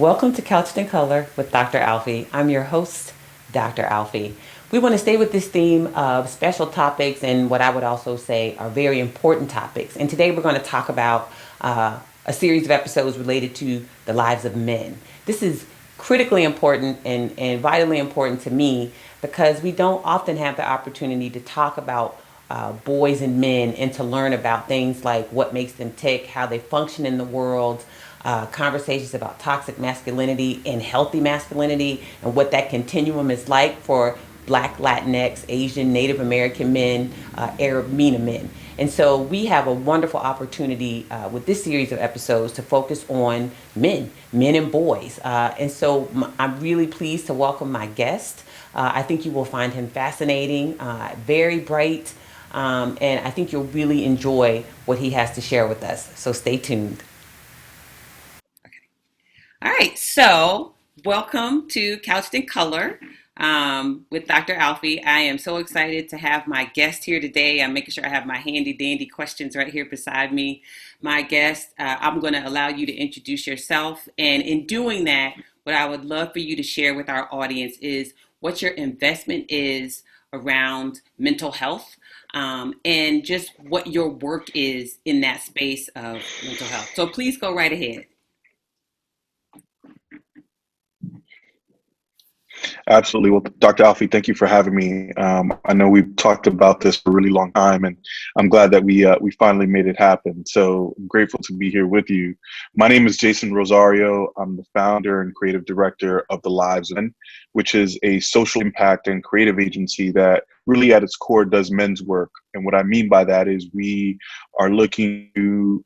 Welcome to Couched in Color with Dr. Alfie. I'm your host, Dr. Alfie. We want to stay with this theme of special topics and what I would also say are very important topics. And today we're going to talk about a series of episodes related to the lives of men. This is critically important and vitally important to me because we don't often have the opportunity to talk about boys and men and to learn about things like what makes them tick, how they function in the world, conversations about toxic masculinity and healthy masculinity, and what that continuum is like for Black, Latinx, Asian, Native American men, Arab, MENA men. And so we have a wonderful opportunity with this series of episodes to focus on men and boys. I'm really pleased to welcome my guest. I think you will find him fascinating, very bright, and I think you'll really enjoy what he has to share with us. So stay tuned. All right, so welcome to Couched in Color with Dr. Alfie. I am so excited to have my guest here today. I'm making sure I have my handy dandy questions right here beside me. My guest, I'm going to allow you to introduce yourself. And in doing that, what I would love for you to share with our audience is what your investment is around mental health, and just what your work is in that space of mental health. So please go right ahead. Absolutely. Well, Dr. Alfie, thank you for having me. I know we've talked about this for a really long time, and I'm glad that we finally made it happen. So I'm grateful to be here with you. My name is Jason Rosario. I'm the founder and creative director of The Lives of Men, which is a social impact and creative agency that really at its core does men's work. And what I mean by that is we are looking to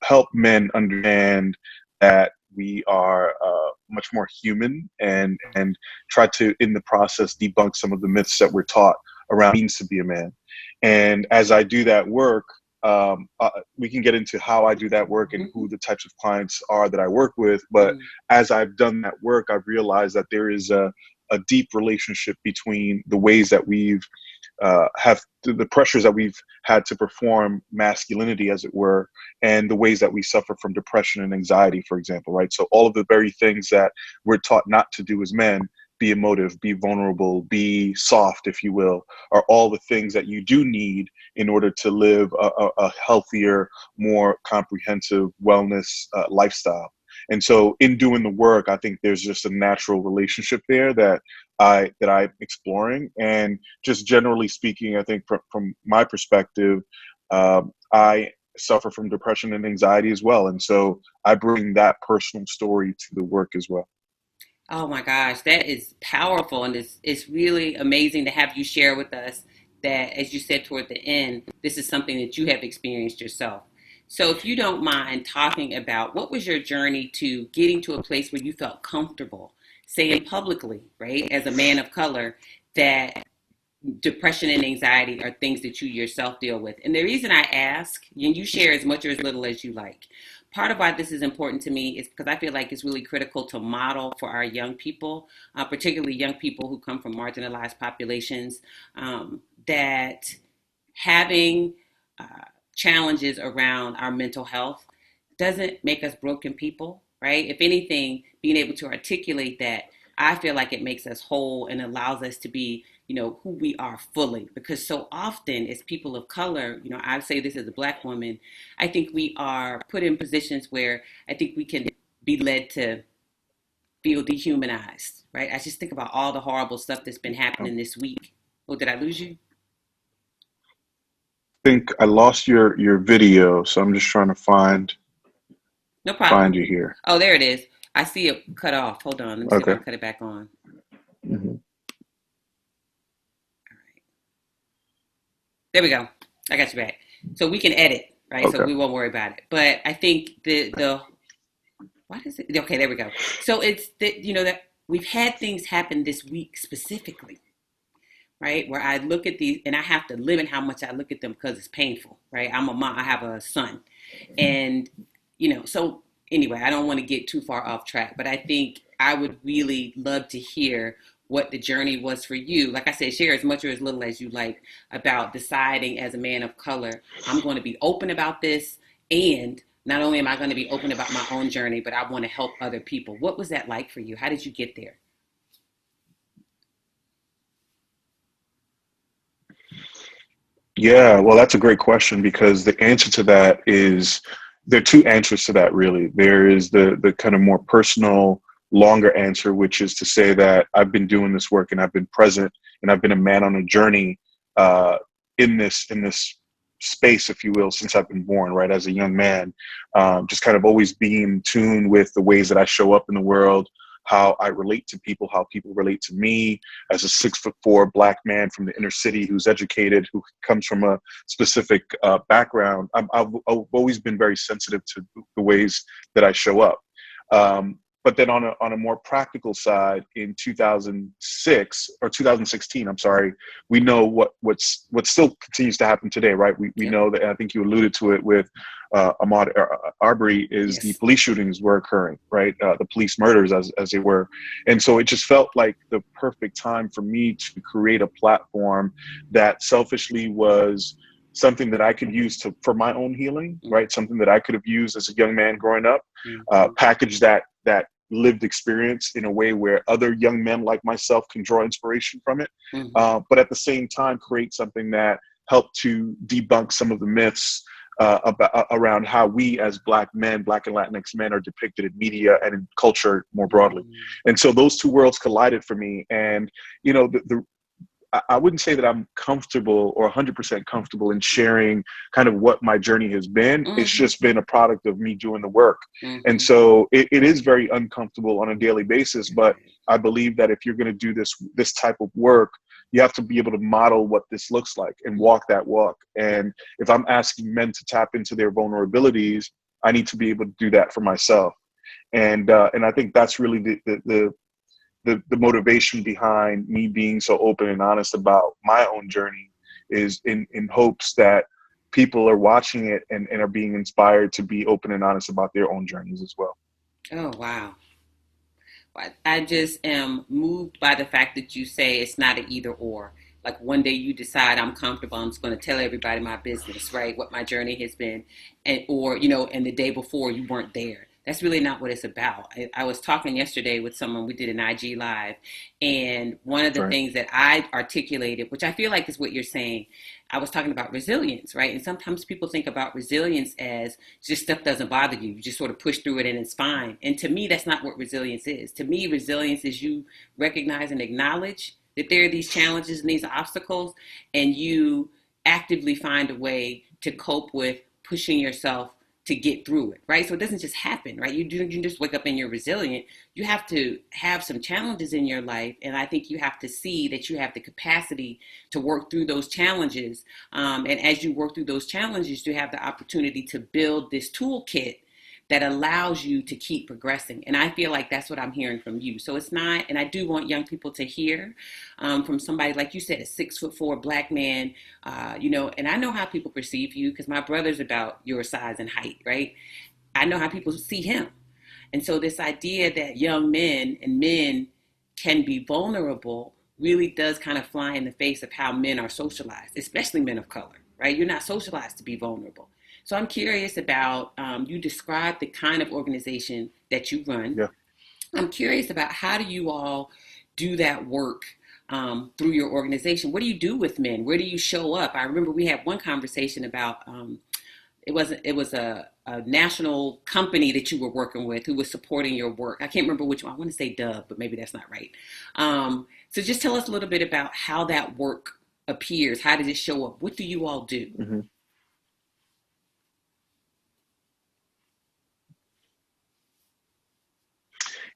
help men understand that we are much more human and try to, in the process, debunk some of the myths that we're taught around what it means to be a man. And as I do that work, we can get into how I do that work and who the types of clients are that I work with. But as I've done that work, I've realized that there is a deep relationship between the ways that we've have the pressures that we've had to perform masculinity, as it were, and the ways that we suffer from depression and anxiety, for example, right? So all of the very things that we're taught not to do as men, be emotive, be vulnerable, be soft, if you will, are all the things that you do need in order to live a healthier, more comprehensive wellness lifestyle. And so in doing the work, I think there's just a natural relationship there that I'm exploring. And just generally speaking, I think from my perspective, I suffer from depression and anxiety as well. And so I bring that personal story to the work as well. Oh my gosh, that is powerful. And it's really amazing to have you share with us that, as you said toward the end, this is something that you have experienced yourself. So, if you don't mind talking about what was your journey to getting to a place where you felt comfortable saying publicly, right, as a man of color, that depression and anxiety are things that you yourself deal with. And the reason I ask, and you share as much or as little as you like, part of why this is important to me is because I feel like it's really critical to model for our young people, particularly young people who come from marginalized populations, that having challenges around our mental health doesn't make us broken people, right? If anything, being able to articulate that, I feel like it makes us whole and allows us to be, who we are fully. Because so often as people of color, I say this as a Black woman, I think we are put in positions where I think we can be led to feel dehumanized, right? I just think about all the horrible stuff that's been happening this week. Oh, did I lose you? I think I lost your video, so I'm just trying to No find problem. you here. Oh, there it is. I see it cut off. Hold on. Let me see if I Okay. can cut it back on. Mhm. All right. There we go. I got you back. So we can edit, right? So Okay. we won't worry about it. But I think the what is it? Okay, there we go. So it's that that we've had things happen this week specifically, right? Where I look at these and I have to limit how much I look at them because it's painful, right? I'm a mom. I have a son, and so anyway, I don't want to get too far off track, but I think I would really love to hear what the journey was for you. Like I said, share as much or as little as you like about deciding as a man of color, I'm going to be open about this and not only am I going to be open about my own journey, but I want to help other people. What was that like for you? How did you get there? Yeah, well, that's a great question because the answer to that is there are two answers to that really. There is the kind of more personal, longer answer, which is to say that I've been doing this work and I've been present and I've been a man on a journey uh, in this space, if you will, since I've been born, right? As a young man, just kind of always being in tune with the ways that I show up in the world, how I relate to people, how people relate to me as a 6'4" Black man from the inner city who's educated, who comes from a specific background. I've always been very sensitive to the ways that I show up. But then on a more practical side, in 2006 or 2016, I'm sorry, we know what still continues to happen today, right? We Yep. know that, and I think you alluded to it with Ahmaud Arbery, is the Yes. police shootings were occurring, right? The police murders, as they were. And so it just felt like the perfect time for me to create a platform that selfishly was something that I could use for my own healing, right? Something that I could have used as a young man growing up, Mm-hmm. package that lived experience in a way where other young men like myself can draw inspiration from it, Mm-hmm. but at the same time create something that helped to debunk some of the myths around how we as Black men, Black and Latinx men, are depicted in media and in culture more broadly. Mm-hmm. And so those two worlds collided for me. And, you know, I wouldn't say that I'm comfortable or 100% comfortable in sharing kind of what my journey has been. It's Mm-hmm. just been a product of me doing the work. And Mm-hmm. so it is very uncomfortable on a daily basis. But I believe that if you're going to do this type of work, you have to be able to model what this looks like and walk that walk. And if I'm asking men to tap into their vulnerabilities, I need to be able to do that for myself. And I think that's really the motivation behind me being so open and honest about my own journey, is in hopes that people are watching it and are being inspired to be open and honest about their own journeys as well. Oh, wow. I just am moved by the fact that you say it's not an either or. Like one day you decide I'm comfortable, I'm just going to tell everybody my business, right? What my journey has been, and or and the day before you weren't there. That's really not what it's about. I was talking yesterday with someone. We did an IG live, and one of the Right. things that I articulated, which I feel like is what you're saying, I was talking about resilience, right? And sometimes people think about resilience as just stuff doesn't bother you. You just sort of push through it and it's fine. And to me, that's not what resilience is. To me, resilience is you recognize and acknowledge that there are these challenges and these obstacles, and you actively find a way to cope with pushing yourself to get through it, right? So it doesn't just happen, right? You just wake up and you're resilient. You have to have some challenges in your life, and I think you have to see that you have the capacity to work through those challenges. And as you work through those challenges, you have the opportunity to build this toolkit that allows you to keep progressing. And I feel like that's what I'm hearing from you. So it's not, and I do want young people to hear from somebody, like you said, a 6'4" Black man, and I know how people perceive you because my brother's about your size and height, right? I know how people see him. And so this idea that young men and men can be vulnerable really does kind of fly in the face of how men are socialized, especially men of color, right? You're not socialized to be vulnerable. So I'm curious about, you describe the kind of organization that you run. Yeah. I'm curious about how do you all do that work through your organization? What do you do with men? Where do you show up? I remember we had one conversation about it was a national company that you were working with who was supporting your work. I can't remember which one. I want to say Dove, but maybe that's not right. So just tell us a little bit about how that work appears. How does it show up? What do you all do? Mm-hmm.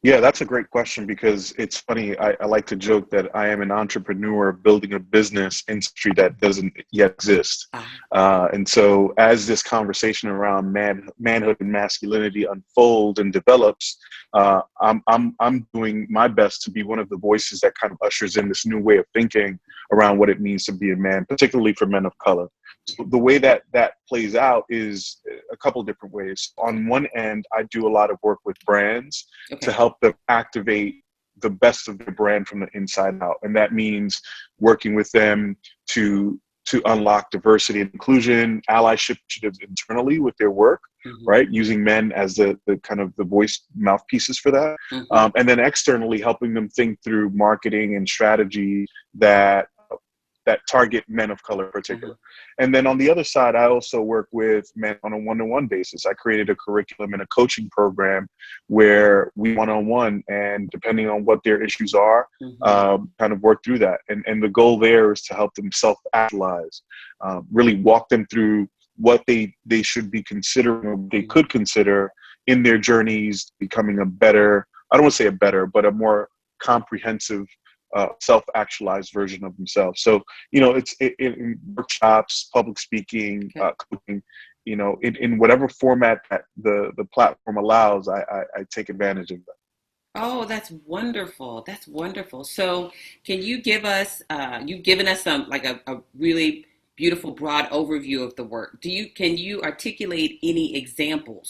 Yeah, that's a great question because it's funny. I like to joke that I am an entrepreneur building a business industry that doesn't yet exist. Ah, And so, as this conversation around manhood and masculinity unfolds and develops, I'm doing my best to be one of the voices that kind of ushers in this new way of thinking around what it means to be a man, particularly for men of color. So the way that plays out is a couple different ways. On one end, I do a lot of work with brands to okay. help them activate the best of the brand from the inside out. And that means working with them to to unlock diversity and inclusion, allyship initiatives internally with their work, Mm-hmm. right? Using men as the kind of the voice mouthpieces for that. Mm-hmm. And then externally helping them think through marketing and strategy that target men of color in Mm-hmm. particular. And then on the other side, I also work with men on a one-to-one basis. I created a curriculum and a coaching program where we one-on-one, and depending on what their issues are, Mm-hmm. kind of work through that. And the goal there is to help them self-actualize, really walk them through what they should be considering, or they could consider in their journeys, becoming a better, I don't want to say a better, but a more comprehensive self-actualized version of themselves. So, it's in workshops, public speaking, Okay. coaching, in whatever format that the platform allows, I take advantage of that. Oh, that's wonderful. That's wonderful. So, can you give us, you've given us some, like a really beautiful broad overview of the work. Can you articulate any examples,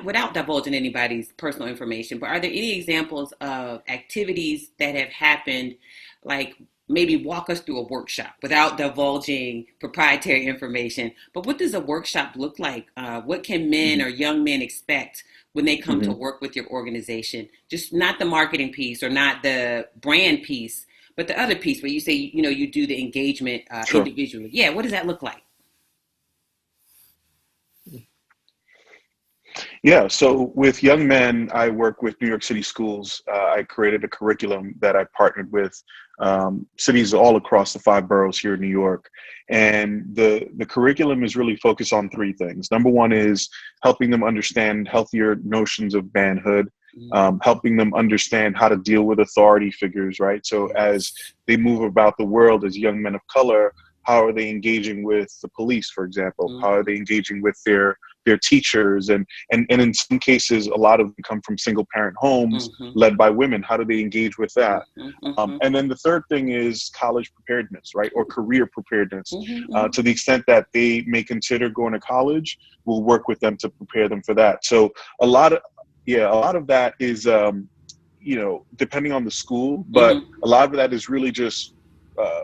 without divulging anybody's personal information, but are there any examples of activities that have happened, like maybe walk us through a workshop without divulging proprietary information, but what does a workshop look like? What can men Mhm. or young men expect when they come to Mhm. work with your organization? Just not the marketing piece or not the brand piece, but the other piece where you say, you do the engagement Sure. individually. Yeah, what does that look like? Yeah, so with young men, I work with New York City schools. I created a curriculum that I partnered with cities all across the five boroughs here in New York. And the curriculum is really focused on three things. Number one is helping them understand healthier notions of manhood, Mm, helping them understand how to deal with authority figures, right? So as yes. they move about the world as young men of color, how are they engaging with the police, for example? How are Mm-hmm. they engaging with their teachers, and in some cases a lot of them come from single parent homes Mm-hmm. led by women. How do they engage with that? Mm-hmm. Mm-hmm. And then the third thing is college preparedness, right, or career preparedness. Mm-hmm. To the extent that they may consider going to college, we'll work with them to prepare them for that. So a lot of yeah, a lot of that is depending on the school, but Mm-hmm. a lot of that is really just uh,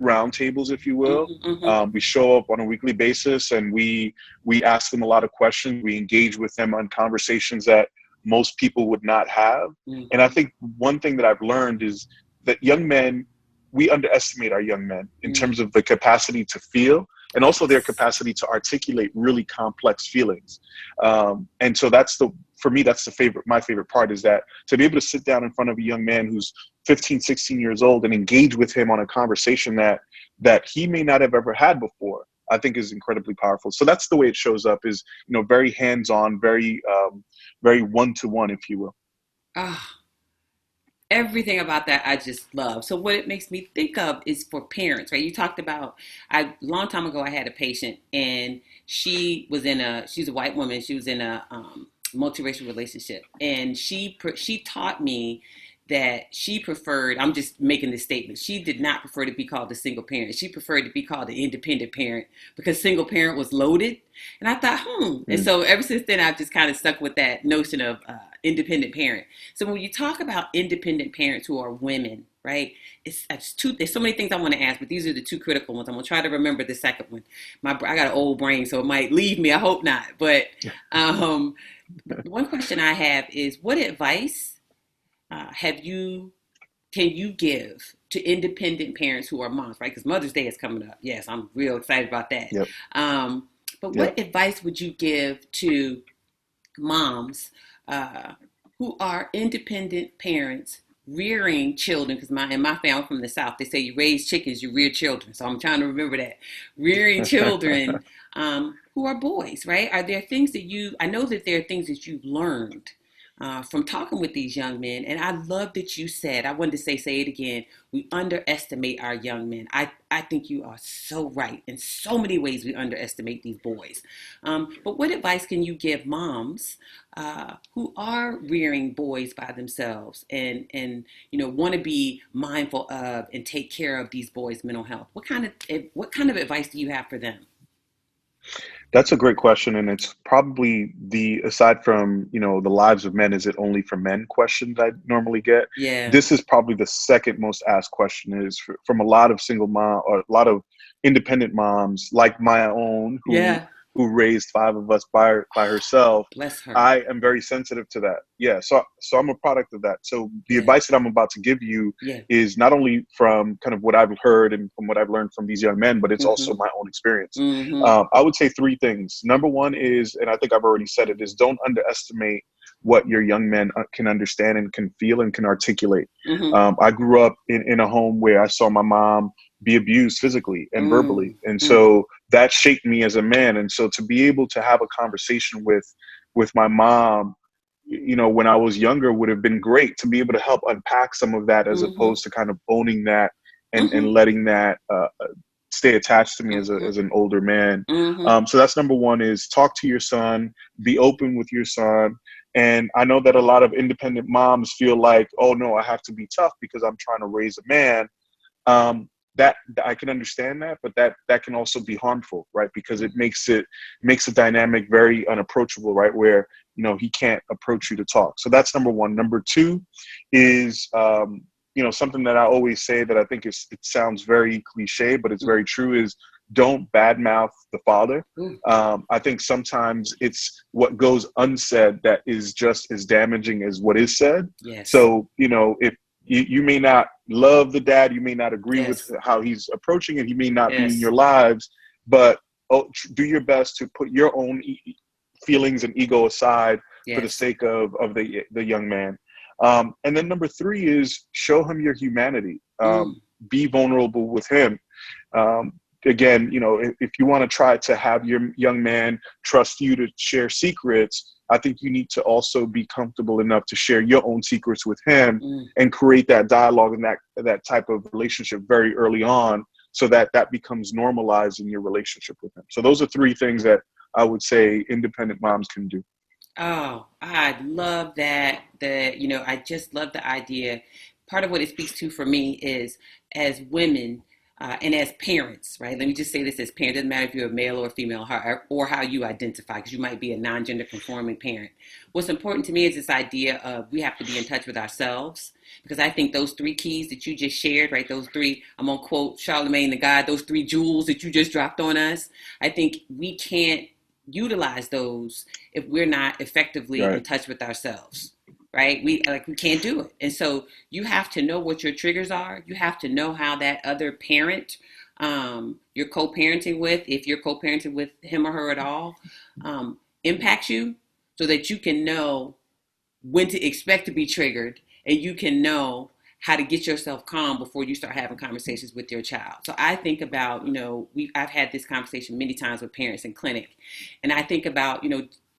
roundtables, if you will. Mm-hmm. Mm-hmm. We show up on a weekly basis, and we ask them a lot of questions. We engage with them on conversations that most people would not have. And I Mm-hmm. think one thing that I've learned is that young men, we underestimate our young men in Mm. terms of the capacity to feel, and also their Yes. capacity to articulate really complex feelings. And so that's for me, that's my favorite part, is that to be able to sit down in front of a young man who's 15, 16 years old and engage with him on a conversation that he may not have ever had before, I think is incredibly powerful. So that's the way it shows up, is, very hands-on, very one-to-one, if you will. Ah, everything about that I just love. So what it makes me think of is for parents, right? You talked about, a long time ago I had a patient, and she's a white woman. She was in a multiracial relationship, and she taught me that she preferred, I'm just making this statement, she did not prefer to be called a single parent. She preferred to be called an independent parent because single parent was loaded. And I thought, And Mm. so ever since then, I've just kind of stuck with that notion of independent parent. So when you talk about independent parents who are women, right? There's so many things I want to ask, but these are the two critical ones. I'm gonna try to remember the second one. I got an old brain, so it might leave me. I hope not. But um, one question I have is, what advice have you can you give to independent parents who are moms, right? Because Mother's Day is coming up. Yes, I'm real excited about that. Yep. Um, but Yep. what advice would you give to moms uh, who are independent parents rearing children? Because in my family from the South, they say you raise chickens, you rear children. So I'm trying to remember that. Rearing children who are boys, right? Are there things that I know that there are things that you've learned from talking with these young men. And I love that you said, I wanted to say it again, we underestimate our young men. I think you are so right. In so many ways, we underestimate these boys. But what advice can you give moms who are rearing boys by themselves and want to be mindful of and take care of these boys' mental health? What kind of advice do you have for them? That's a great question, and it's probably the aside from the lives of men, is it only for men questions I normally get. Yeah. This is probably the second most asked question is from a lot of single mom or a lot of independent moms like my own Yeah. who raised five of us by herself. Bless her. I am very sensitive to that. Yeah, so I'm a product of that. So the Yeah. advice that I'm about to give you Yeah. is not only from kind of what I've heard and from what I've learned from these young men, but it's also Mm-hmm. my own experience. Mm-hmm. I would say three things. Number one is, and I think I've already said it, is don't underestimate what your young men can understand and can feel and can articulate. Mm-hmm. I grew up in a home where I saw my mom be abused physically and verbally. And Mm-hmm. so that shaped me as a man. And so to be able to have a conversation with my mom, when I was younger would have been great to be able to help unpack some of that as Mm-hmm. opposed to kind of owning that and Mm-hmm. letting that stay attached to me Mm-hmm. as an older man. Mm-hmm. So that's number one is talk to your son, be open with your son. And I know that a lot of independent moms feel like, oh no, I have to be tough because I'm trying to raise a man. That I can understand that, but that can also be harmful, right? Because it makes a dynamic very unapproachable, right? Where he can't approach you to talk. So that's number one. Number two is something that I always say that I think it sounds very cliche, but it's very true is don't badmouth the father. Mm-hmm. I think sometimes it's what goes unsaid that is just as damaging as what is said. Yes. So if you may not love the dad, you may not agree with Yes. how he's approaching it, he may not be in Yes. your lives, but do your best to put your own feelings and ego aside for the Yes. sake of the young man. And then number three is show him your humanity. Mm. Be vulnerable with him. Again, if you want to try to have your young man trust you to share secrets, I think you need to also be comfortable enough to share your own secrets with him Mm. and create that dialogue and that type of relationship very early on so that becomes normalized in your relationship with him. So those are three things that I would say independent moms can do. Oh, I love that. I just love the idea. Part of what it speaks to for me is as women and as parents, right? Let me just say this as parents. Doesn't matter if you're a male or female or how you identify, because you might be a non-gender conforming parent. What's important to me is this idea of we have to be in touch with ourselves, because I think those three keys that you just shared, right? Those three, I'm going to quote Charlemagne the God, those three jewels that you just dropped on us. I think we can't utilize those if we're not effectively in Right. touch with ourselves, right? We can't do it. And so you have to know what your triggers are. You have to know how that other parent you're co-parenting with, if you're co-parenting with him or her at all, impacts you, so that you can know when to expect to be triggered, and you can know how to get yourself calm before you start having conversations with your child. So I think about, I've had this conversation many times with parents in clinic, and I think about,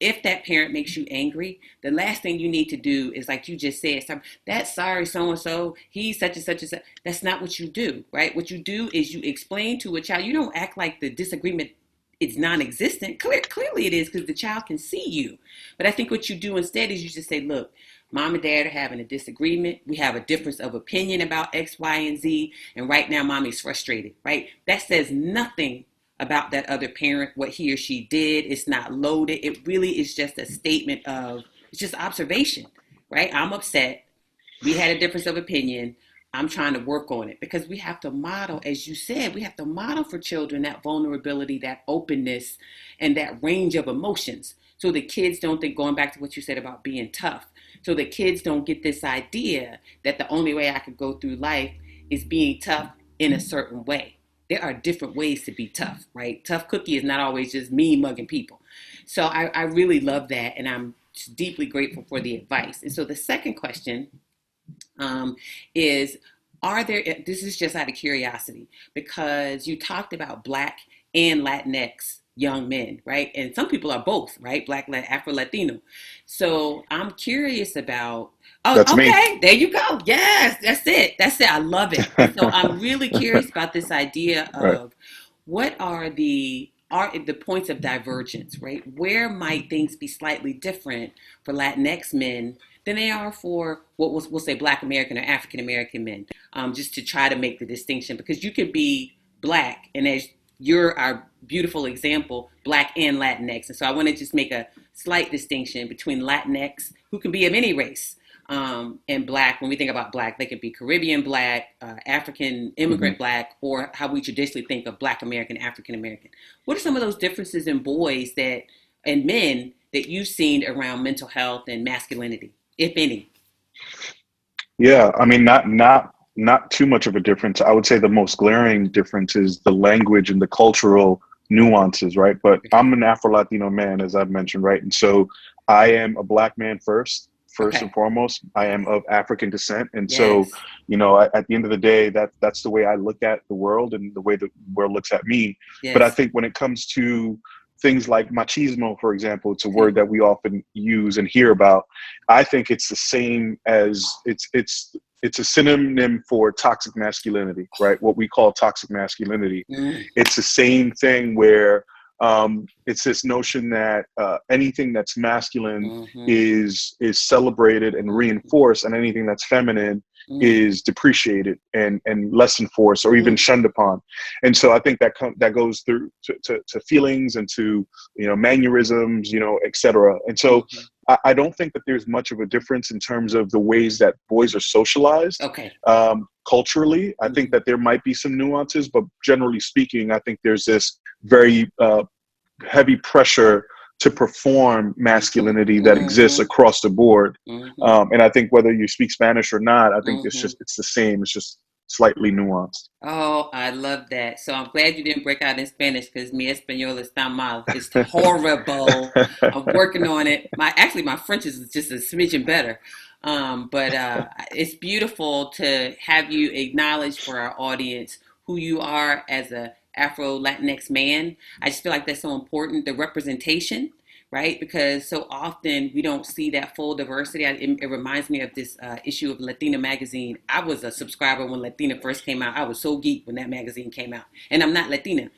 if that parent makes you angry, the last thing you need to do is, like you just said, that's sorry, so and so, he's such and such and such. That's not what you do, right? What you do is you explain to a child. You don't act like the disagreement it's non-existent. Clearly it is, because the child can see you. But I think what you do instead is you just say, look, mom and dad are having a disagreement. We have a difference of opinion about X, Y, and Z. And right now, mommy's frustrated, right? That says nothing about that other parent, what he or she did. It's not loaded. It really is just a statement of, it's just observation, right? I'm upset. We had a difference of opinion. I'm trying to work on it, because we have to model, as you said, we have to model for children that vulnerability, that openness, and that range of emotions. So the kids don't think, going back to what you said about being tough, so the kids don't get this idea that the only way I could go through life is being tough in a certain way. There are different ways to be tough, right? Tough cookie is not always just mean mugging people. So I really love that, and I'm deeply grateful for the advice. And so the second question is, are there, this is just out of curiosity, because you talked about Black and Latinx young men, right? And some people are both, right? Black, Afro, Latino. So I'm curious about, oh, That's me. okay, there you go. Yes, that's it. That's it. I love it. And so I'm really curious about this idea Right. of what are the points of divergence, right? Where might things be slightly different for Latinx men than they are for what we'll say Black American or African American men, just to try to make the distinction, because you could be Black and as you're our beautiful example, Black and Latinx. And so I want to just make a slight distinction between Latinx, who can be of any race, and Black. When we think about Black, they could be Caribbean Black, African Hmm. immigrant Black, or how we traditionally think of Black American, African American. What are some of those differences in boys that and men that you've seen around mental health and masculinity, if any? Yeah, I mean, not too much of a difference. I would say the most glaring difference is the language and the cultural nuances, right? But Okay. I'm an Afro-Latino man, as I've mentioned, right? And so I am a black man first and Okay. foremost. I am Okay. of African descent, and so Yes. at the end of the day, that's the way I look at the world and the way the world looks at me. But I Yes. think when it comes to things like machismo, for example, it's a Okay. word that we often use and hear about. I think it's the same as it's a synonym for toxic masculinity, right? What we call toxic masculinity. Mm. It's the same thing where it's this notion that anything that's masculine Mm-hmm. is celebrated and Mm-hmm. reinforced, and anything that's feminine Mm. is depreciated and less enforced or even Mm. shunned upon. And so I think that goes through to feelings and to mannerisms, et cetera. And so Mm-hmm. I don't think that there's much of a difference in terms of the ways that boys are socialized Okay. culturally. I think Mm-hmm. that there might be some nuances, but generally speaking, I think there's this very heavy pressure to perform Mm-hmm. masculinity that exists Mm-hmm. across the board. Mm-hmm. And I think whether you speak Spanish or not, I think Mm-hmm. it's the same. It's just slightly nuanced. Oh, I love that. So I'm glad you didn't break out in Spanish because mi español está mal. It's horrible. I'm working on it. My French is just a smidgen better. But it's beautiful to have you acknowledge for our audience who you are as a Afro Latinx man. I just feel like that's so important. The representation, right? Because so often we don't see that full diversity. It reminds me of this issue of Latina magazine. I was a subscriber when Latina first came out. I was so geeked when that magazine came out. And I'm not Latina,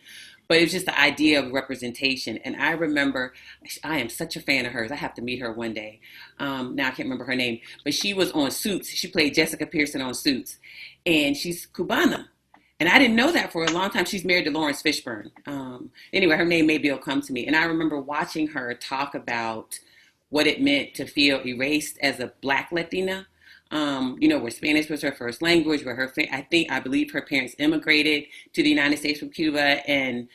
but it was just the idea of representation. And I remember, I am such a fan of hers. I have to meet her one day. Now I can't remember her name, but she was on Suits. She played Jessica Pearson on Suits, and she's Cubana. And I didn't know that for a long time. She's married to Lawrence Fishburne. Anyway, her name maybe will come to me. And I remember watching her talk about what it meant to feel erased as a Black Latina. Where Spanish was her first language, where I believe her parents immigrated to the United States from Cuba, and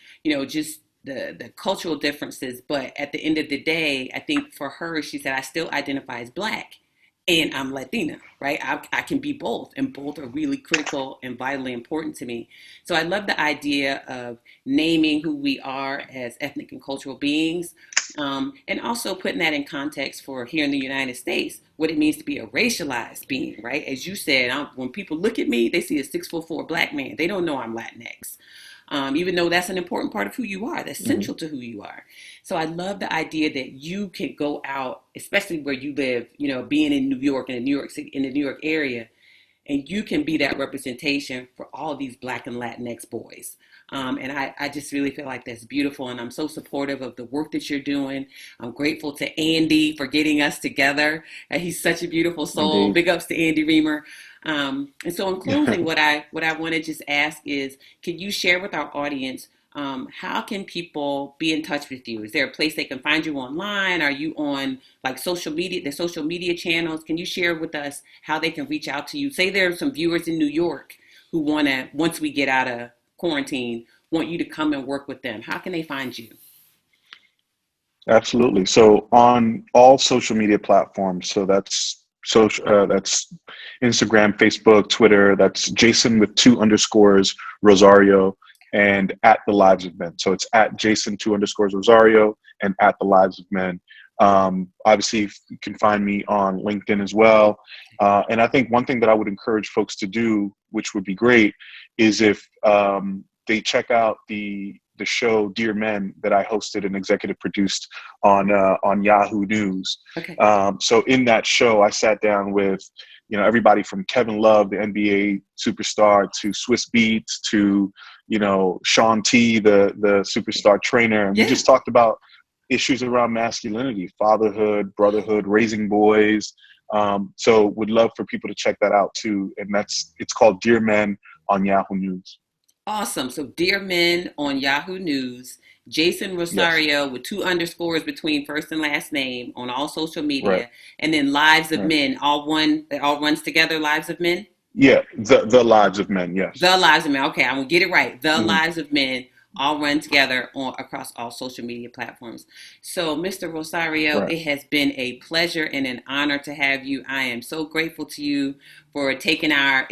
just the cultural differences. But at the end of the day, I think for her, she said, I still identify as Black and I'm Latina, right? I can be both, and both are really critical and vitally important to me. So I love the idea of naming who we are as ethnic and cultural beings, and also putting that in context for here in the United States, what it means to be a racialized being, right? As you said, when people look at me, they see a 6'4" Black man. They don't know I'm Latinx. Even though that's an important part of who you are, that's Mhm. central to who you are. So I love the idea that you can go out, especially where you live, being in New York and in New York City, in the New York area, and you can be that representation for all these Black and Latinx boys. And I just really feel like that's beautiful, and I'm so supportive of the work that you're doing. I'm grateful to Andy for getting us together. He's such a beautiful soul. Indeed. Big ups to Andy Reamer. And so, in closing, what I want to just ask is, can you share with our audience how can people be in touch with you? Is there a place they can find you online? Are you on like the social media channels? Can you share with us how they can reach out to you? Say there are some viewers in New York who want to, once we get out of quarantine, want you to come and work with them. How can they find you? Absolutely. So on all social media platforms, so that's Instagram, Facebook, Twitter. That's Jason with two underscores Rosario and at the Lives of Men. So it's at Jason two underscores Rosario and at the Lives of Men. Obviously, you can find me on LinkedIn as well. And I think one thing that I would encourage folks to do, which would be great, is if they check out the show Dear Men that I hosted and executive produced on Yahoo News. Okay. So in that show, I sat down with everybody from Kevin Love, the NBA superstar, to Swiss Beats, to Sean T, the superstar trainer, and we Yeah. just talked about issues around masculinity, fatherhood, brotherhood, raising boys. So would love for people to check that out too, and it's called Dear Men on Yahoo News. Awesome. So, Dear Men on Yahoo News, Jason Yes. Rosario with 2 underscores between first and last name on all social Right. media, and then Lives of Right. Men, all one, that all runs together, Lives of Men. Yeah. The lives of men. Yes. The Lives of Men. Okay, I'm gonna get it right. The Mhm. Lives of Men all run together on across all social media platforms. So, Mr. Rosario, Right. it has been a pleasure and an honor to have you. I am so grateful to you for accepting our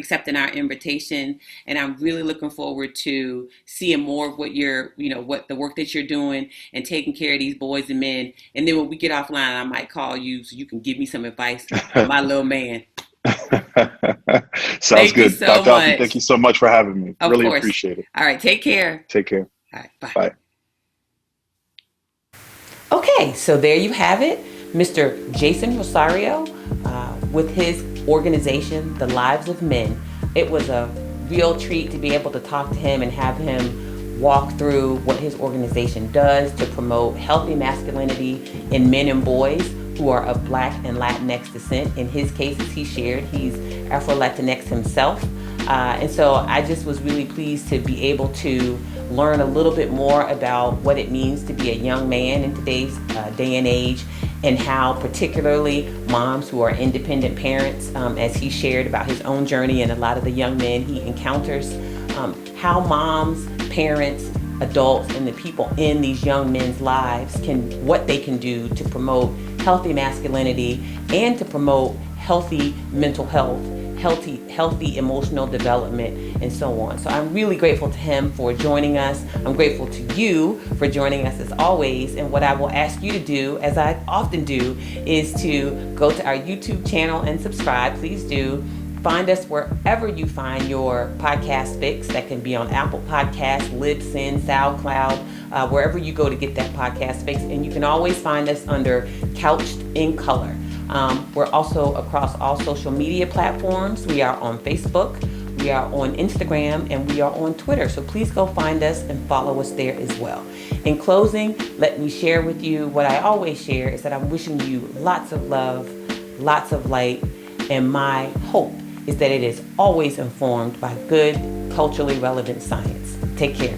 invitation, and I'm really looking forward to seeing more of what the work that you're doing and taking care of these boys and men. And then when we get offline, I might call you so you can give me some advice on my little man. Sounds Thank you good. so Dr. Alfie, thank much. you so much for having me. Of Really course. appreciate it. All right, take care. Take care. All right, bye. Bye. Okay, so there you have it, Mr. Jason Rosario with his organization, The Lives of Men. It was a real treat to be able to talk to him and have him walk through what his organization does to promote healthy masculinity in men and boys who are of Black and Latinx descent. In his case, as he shared, he's AfroLatinx himself. And so I just was really pleased to be able to learn a little bit more about what it means to be a young man in today's day and age, and how particularly moms who are independent parents, as he shared about his own journey and a lot of the young men he encounters, how moms, parents, adults, and the people in these young men's lives what they can do to promote healthy masculinity and to promote healthy mental health, healthy emotional development, and so on. So I'm really grateful to him for joining us. I'm grateful to you for joining us as always. And what I will ask you to do, as I often do, is to go to our YouTube channel and subscribe. Please do. Find us wherever you find your podcast fix. That can be on Apple Podcasts, Libsyn, SoundCloud, wherever you go to get that podcast fix. And you can always find us under Couched in Color. We're also across all social media platforms. We are on Facebook, we are on Instagram, and we are on Twitter. So please go find us and follow us there as well. In closing, let me share with you what I always share is that I'm wishing you lots of love, lots of light, and my hope is that it is always informed by good, culturally relevant science. Take care.